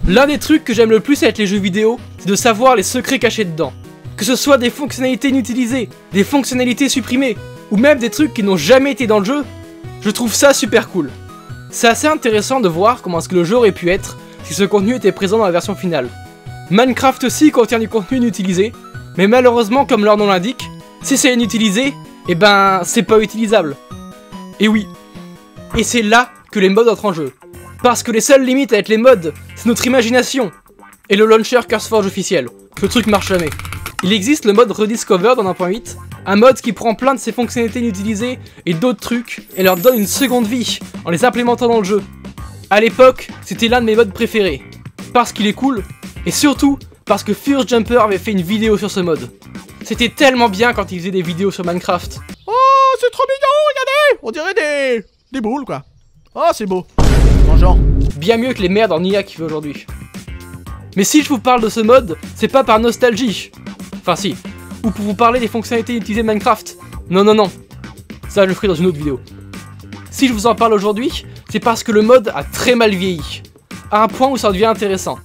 L'un des trucs que j'aime le plus avec les jeux vidéo, c'est de savoir les secrets cachés dedans. Que ce soit des fonctionnalités inutilisées, des fonctionnalités supprimées, ou même des trucs qui n'ont jamais été dans le jeu, je trouve ça super cool. C'est assez intéressant de voir comment est-ce que le jeu aurait pu être si ce contenu était présent dans la version finale. Minecraft aussi contient du contenu inutilisé, mais malheureusement comme leur nom l'indique, si c'est inutilisé, eh ben c'est pas utilisable. Et oui, et c'est là que les mods entrent en jeu. Parce que les seules limites avec les mods, c'est notre imagination. Et le launcher CurseForge officiel. Ce truc marche jamais. Il existe le mode Rediscovered en 1.8, un mode qui prend plein de ses fonctionnalités inutilisées et d'autres trucs, et leur donne une seconde vie, en les implémentant dans le jeu. À l'époque, c'était l'un de mes mods préférés. Parce qu'il est cool, et surtout, parce que First Jumper avait fait une vidéo sur ce mode. C'était tellement bien quand il faisait des vidéos sur Minecraft. Oh, c'est trop mignon, regardez! On dirait des boules, quoi. Oh, c'est beau. Genre. Bien mieux que les merdes en IA qu'il fait aujourd'hui. Mais si je vous parle de ce mode, c'est pas par nostalgie. Enfin si. Ou pour vous parler des fonctionnalités utilisées de Minecraft. Non, non, non. Ça, je le ferai dans une autre vidéo. Si je vous en parle aujourd'hui, c'est parce que le mode a très mal vieilli. À un point où ça devient intéressant.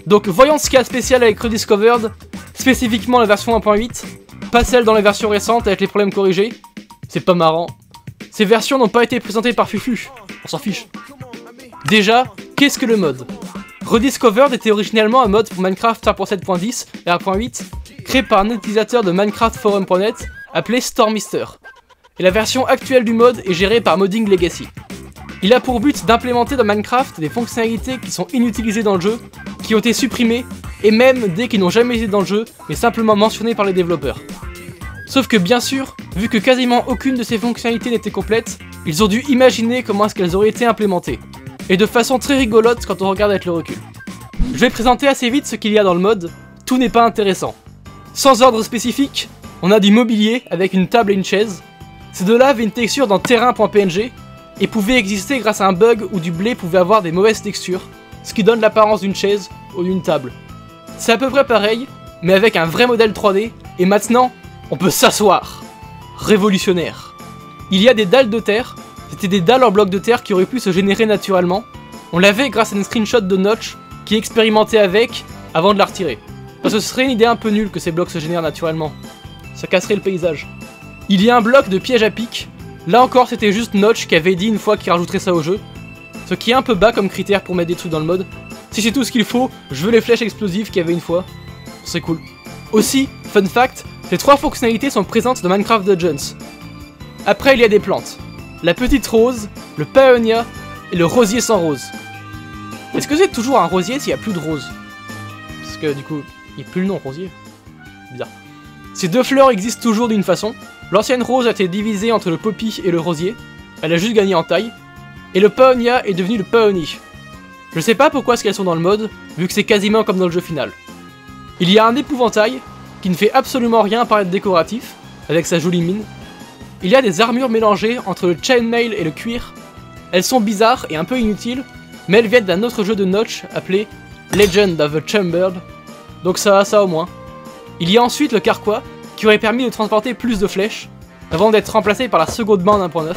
Donc voyons ce qu'il y a de spécial avec Rediscovered, spécifiquement la version 1.8, pas celle dans les versions récentes avec les problèmes corrigés. C'est pas marrant. Ces versions n'ont pas été présentées par Fufu. On s'en fiche. Déjà, qu'est-ce que le mode? Rediscovered était originellement un mode pour Minecraft 1.7.10 et 1.8, créé par un utilisateur de MinecraftForum.net appelé Stormister. Et la version actuelle du mode est gérée par Modding Legacy. Il a pour but d'implémenter dans Minecraft des fonctionnalités qui sont inutilisées dans le jeu, qui ont été supprimées, et même des qui n'ont jamais été dans le jeu, mais simplement mentionnées par les développeurs. Sauf que bien sûr, vu que quasiment aucune de ces fonctionnalités n'était complète, ils ont dû imaginer comment est-ce qu'elles auraient été implémentées. Et de façon très rigolote quand on regarde avec le recul. Je vais présenter assez vite ce qu'il y a dans le mode, tout n'est pas intéressant. Sans ordre spécifique, on a du mobilier avec une table et une chaise. Ces deux-là avaient une texture dans terrain.png et pouvaient exister grâce à un bug où du blé pouvait avoir des mauvaises textures, ce qui donne l'apparence d'une chaise ou d'une table. C'est à peu près pareil, mais avec un vrai modèle 3D, et maintenant, on peut s'asseoir. Révolutionnaire. Il y a des dalles de terre. C'était des dalles en blocs de terre qui auraient pu se générer naturellement. On l'avait grâce à une screenshot de Notch qui expérimentait avec avant de la retirer. Parce que ce serait une idée un peu nulle que ces blocs se génèrent naturellement. Ça casserait le paysage. Il y a un bloc de piège à pic. Là encore c'était juste Notch qui avait dit une fois qu'il rajouterait ça au jeu. Ce qui est un peu bas comme critère pour mettre des trucs dans le mode. Si c'est tout ce qu'il faut, je veux les flèches explosives qu'il y avait une fois. C'est cool. Aussi, fun fact, ces trois fonctionnalités sont présentes dans Minecraft Dungeons. Après il y a des plantes. La petite rose, le paeonia et le rosier sans rose. Est-ce que c'est toujours un rosier s'il n'y a plus de rose? Parce que du coup, il n'y a plus le nom rosier. Bizarre. Ces deux fleurs existent toujours d'une façon. L'ancienne rose a été divisée entre le poppy et le rosier. Elle a juste gagné en taille. Et le paeonia est devenu le paoni. Je sais pas pourquoi est-ce qu'elles sont dans le mode, vu que c'est quasiment comme dans le jeu final. Il y a un épouvantail, qui ne fait absolument rien par être décoratif, avec sa jolie mine. Il y a des armures mélangées entre le chainmail et le cuir. Elles sont bizarres et un peu inutiles, mais elles viennent d'un autre jeu de Notch appelé Legend of the Chambered. Donc ça au moins. Il y a ensuite le carquois, qui aurait permis de transporter plus de flèches, avant d'être remplacé par la seconde main 1.9.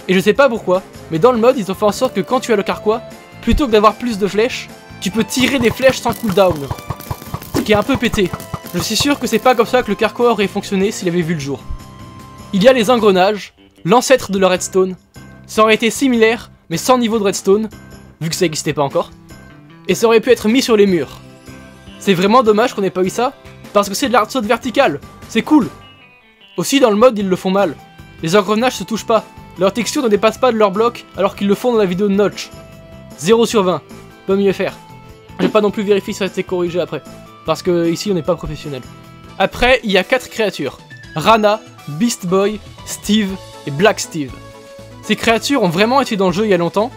Et je sais pas pourquoi, mais dans le mode ils ont fait en sorte que quand tu as le carquois, plutôt que d'avoir plus de flèches, tu peux tirer des flèches sans cooldown. Ce qui est un peu pété. Je suis sûr que c'est pas comme ça que le carquois aurait fonctionné s'il avait vu le jour. Il y a les engrenages, l'ancêtre de la redstone. Ça aurait été similaire, mais sans niveau de redstone, vu que ça n'existait pas encore. Et ça aurait pu être mis sur les murs. C'est vraiment dommage qu'on ait pas eu ça, parce que c'est de la redstone verticale, c'est cool. Aussi dans le mode ils le font mal. Les engrenages se touchent pas, leur texture ne dépasse pas de leur bloc alors qu'ils le font dans la vidéo de Notch. 0 sur 20, peut mieux faire. J'ai pas non plus vérifié si ça a été corrigé après, parce que ici on n'est pas professionnel. Après il y a 4 créatures. Rana, Beast Boy, Steve et Black Steve. Ces créatures ont vraiment été dans le jeu il y a longtemps,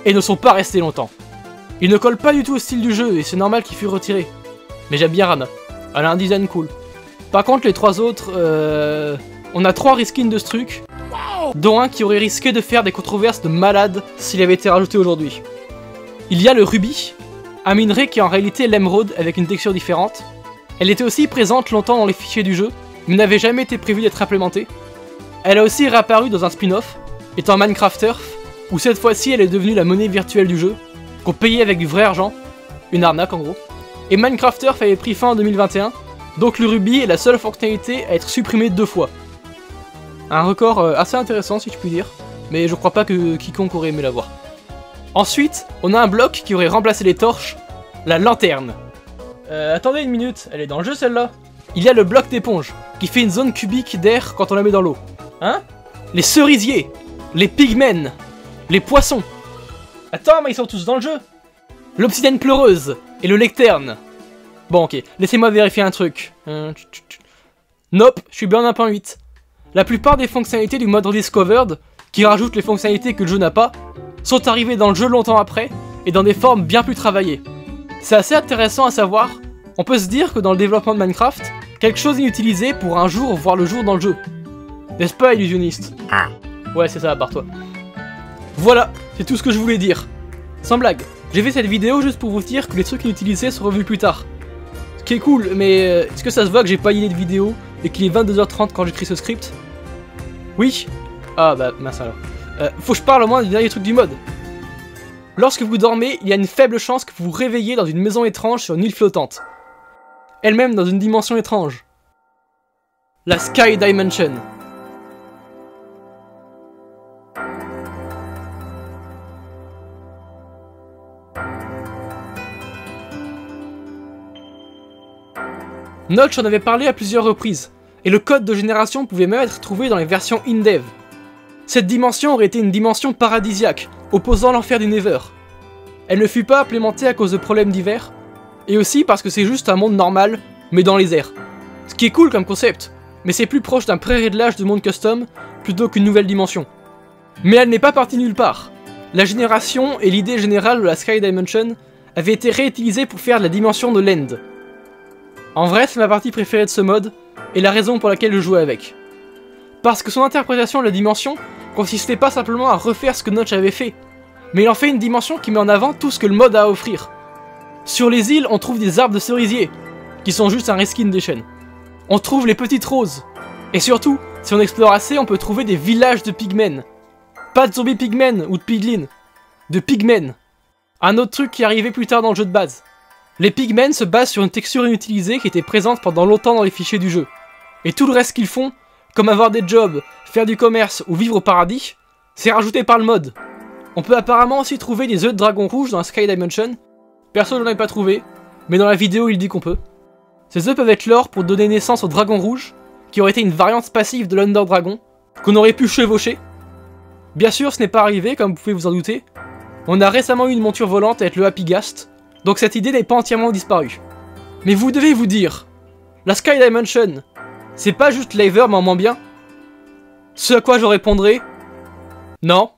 et ne sont pas restées longtemps. Ils ne collent pas du tout au style du jeu, et c'est normal qu'ils furent retirés. Mais j'aime bien Rana, elle a un design cool. Par contre les trois autres, on a 3 reskins de ce truc, dont un qui aurait risqué de faire des controverses de malade s'il avait été rajouté aujourd'hui. Il y a le rubis, un minerai qui est en réalité l'émeraude avec une texture différente. Elle était aussi présente longtemps dans les fichiers du jeu, mais n'avait jamais été prévue d'être implémentée. Elle a aussi réapparu dans un spin-off, étant Minecraft Earth, où cette fois-ci elle est devenue la monnaie virtuelle du jeu, qu'on payait avec du vrai argent, Une arnaque en gros. Et Minecraft Earth avait pris fin en 2021, donc le Ruby est la seule fonctionnalité à être supprimée 2 fois. Un record assez intéressant si je puis dire, mais je crois pas que quiconque aurait aimé l'avoir. Ensuite, on a un bloc qui aurait remplacé les torches, la lanterne. Attendez une minute, elle est dans le jeu celle-là. Il y a le bloc d'éponge, qui fait une zone cubique d'air quand on la met dans l'eau. Hein? Les cerisiers, les pigmen, les poissons. Attends, mais ils sont tous dans le jeu. L'obsidienne pleureuse et le lectern. Bon ok, laissez-moi vérifier un truc. Nope, je suis bien 1.8. La plupart des fonctionnalités du mode Rediscovered, qui rajoutent les fonctionnalités que le jeu n'a pas, sont arrivées dans le jeu longtemps après, et dans des formes bien plus travaillées. C'est assez intéressant à savoir, on peut se dire que dans le développement de Minecraft, quelque chose est utilisé pour un jour voir le jour dans le jeu. N'est-ce pas, illusionniste? Ouais, c'est ça, à part toi. Voilà, c'est tout ce que je voulais dire. Sans blague, j'ai fait cette vidéo juste pour vous dire que les trucs inutilisés seront revus plus tard. Ce qui est cool, mais est-ce que ça se voit que j'ai pas idée de vidéo et qu'il est 22h30 quand j'écris ce script? Oui? Ah bah mince alors. Faut que je parle au moins du dernier truc du mode. Lorsque vous dormez, il y a une faible chance que vous vous réveillez dans une maison étrange sur une île flottante. Elle-même dans une dimension étrange. La Sky Dimension. Notch en avait parlé à plusieurs reprises, et le code de génération pouvait même être trouvé dans les versions in-dev. Cette dimension aurait été une dimension paradisiaque, opposant l'enfer du Nether. Elle ne fut pas implémentée à cause de problèmes divers, et aussi parce que c'est juste un monde normal, mais dans les airs. Ce qui est cool comme concept, mais c'est plus proche d'un pré-réglage de monde custom, plutôt qu'une nouvelle dimension. Mais elle n'est pas partie nulle part. La génération et l'idée générale de la Sky Dimension avaient été réutilisées pour faire de la dimension de l'End. En vrai, c'est ma partie préférée de ce mode, et la raison pour laquelle je jouais avec. Parce que son interprétation de la dimension consistait pas simplement à refaire ce que Notch avait fait, mais il en fait une dimension qui met en avant tout ce que le mode a à offrir. Sur les îles, on trouve des arbres de cerisier, qui sont juste un reskin des chênes. On trouve les petites roses. Et surtout, si on explore assez, on peut trouver des villages de pigmen. Pas de zombies pigmen ou de piglins, de pigmen. Un autre truc qui arrivait plus tard dans le jeu de base. Les pigmen se basent sur une texture inutilisée qui était présente pendant longtemps dans les fichiers du jeu. Et tout le reste qu'ils font, comme avoir des jobs, faire du commerce ou vivre au paradis, c'est rajouté par le mode. On peut apparemment aussi trouver des œufs de dragon rouge dans la Sky Dimension. Perso je n'en ai pas trouvé, mais dans la vidéo il dit qu'on peut. Ces œufs peuvent être l'or pour donner naissance au dragon rouge, qui aurait été une variante passive de l'Under Dragon, qu'on aurait pu chevaucher. Bien sûr ce n'est pas arrivé comme vous pouvez vous en douter. On a récemment eu une monture volante avec le Happy Ghast, donc cette idée n'est pas entièrement disparue. Mais vous devez vous dire, la Sky Dimension, c'est pas juste Laver mais en moins bien? Ce à quoi je répondrai, non.